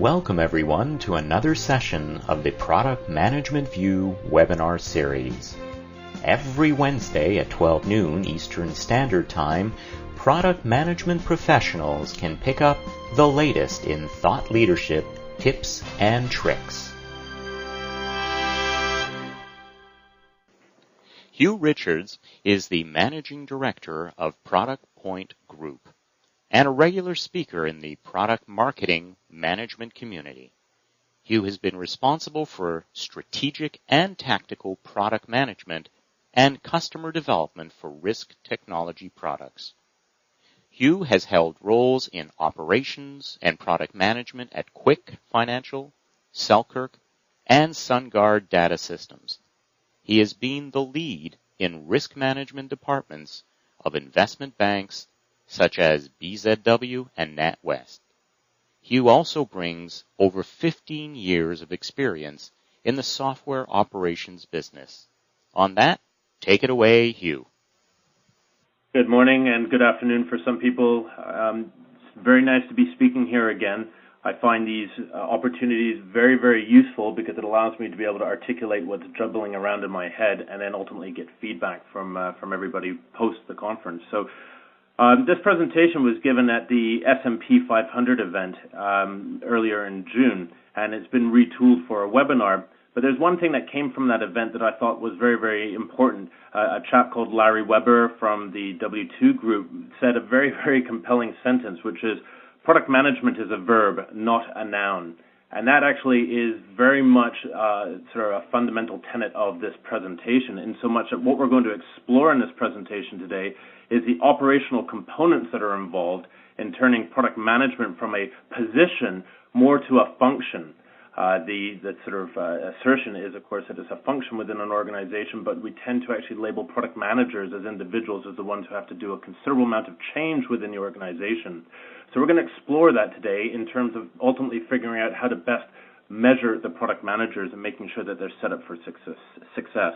Welcome everyone to another session of the Product Management View webinar series. Every Wednesday at 12 noon Eastern Standard Time, product management professionals can pick up the latest in thought leadership, tips, and tricks. Hugh Richards is the Managing Director of Product Point Group and a regular speaker in the product marketing management community. Hugh has been responsible for strategic and tactical product management and customer development for risk technology products. Hugh has held roles in operations and product management at Quick Financial, Selkirk, and SunGard Data Systems. He has been the lead in risk management departments of investment banks such as BZW and NatWest. Hugh also brings over 15 years of experience in the software operations business. On that, take it away, Hugh. Good morning and good afternoon for some people. It's very nice to be speaking here again. I find these opportunities very, very useful because it allows me to be able to articulate what's juggling around in my head and then ultimately get feedback from everybody post the conference. So this presentation was given at the S&P 500 event earlier in June, and it's been retooled for a webinar. But there's one thing that came from that event that I thought was very, very important. A chap called Larry Weber from the W2 group said a very, very compelling sentence, which is, product management is a verb, not a noun. And that actually is very much sort of a fundamental tenet of this presentation, in so much that what we're going to explore in this presentation today is the operational components that are involved in turning product management from a position more to a function. The sort of assertion is, of course, that it's a function within an organization, but we tend to actually label product managers as individuals as the ones who have to do a considerable amount of change within the organization. So we're going to explore that today in terms of ultimately figuring out how to best measure the product managers and making sure that they're set up for success.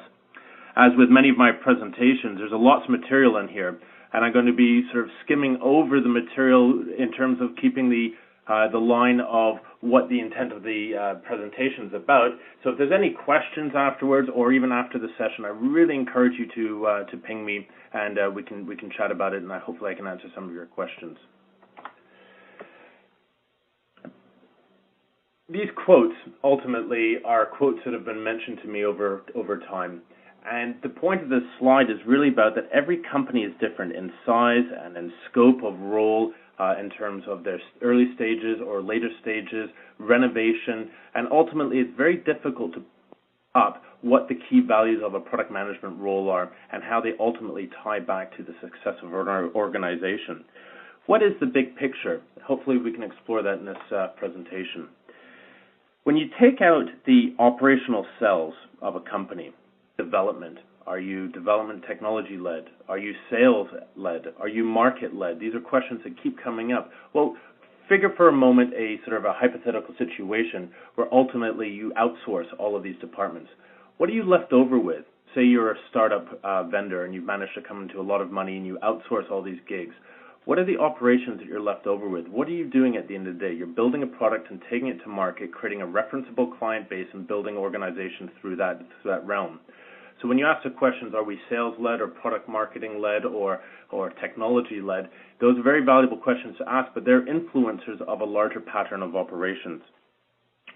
As with many of my presentations, there's a lots of material in here, and I'm going to be sort of skimming over the material in terms of keeping the line of what the intent of the presentation is about. So if there's any questions afterwards or even after the session, I really encourage you to ping me, and we can chat about it, and hopefully I can answer some of your questions. These quotes ultimately are quotes that have been mentioned to me over time. And the point of this slide is really about that every company is different in size and in scope of role in terms of their early stages or later stages, renovation, and ultimately it's very difficult to up what the key values of a product management role are and how they ultimately tie back to the success of an organization. What is the big picture? Hopefully we can explore that in this presentation. When you take out the operational cells of a company, development, are you development technology-led? Are you sales-led? Are you market-led? These are questions that keep coming up. Well, figure for a moment a sort of a hypothetical situation where ultimately you outsource all of these departments. What are you left over with? Say you're a startup vendor and you've managed to come into a lot of money and you outsource all these gigs. What are the operations that you're left over with? What are you doing at the end of the day? You're building a product and taking it to market, creating a referenceable client base and building organizations through that realm. So when you ask the questions, are we sales-led or product marketing-led or technology-led, those are very valuable questions to ask, but they're influencers of a larger pattern of operations.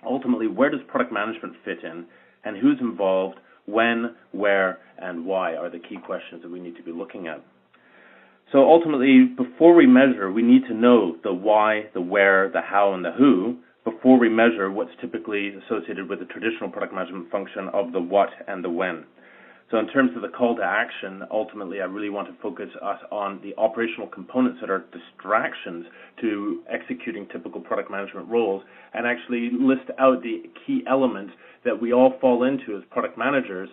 Ultimately, where does product management fit in, and who's involved, when, where, and why are the key questions that we need to be looking at. So ultimately, before we measure, we need to know the why, the where, the how, and the who before we measure what's typically associated with the traditional product management function of the what and the when. So in terms of the call to action, ultimately I really want to focus us on the operational components that are distractions to executing typical product management roles and actually list out the key elements that we all fall into as product managers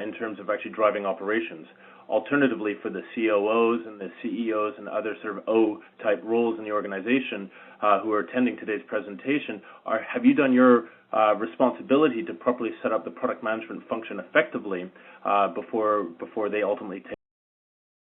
in terms of actually driving operations. Alternatively, for the COOs and the CEOs and other sort of O-type roles in the organization who are attending today's presentation, have you done your responsibility to properly set up the product management function effectively before they ultimately take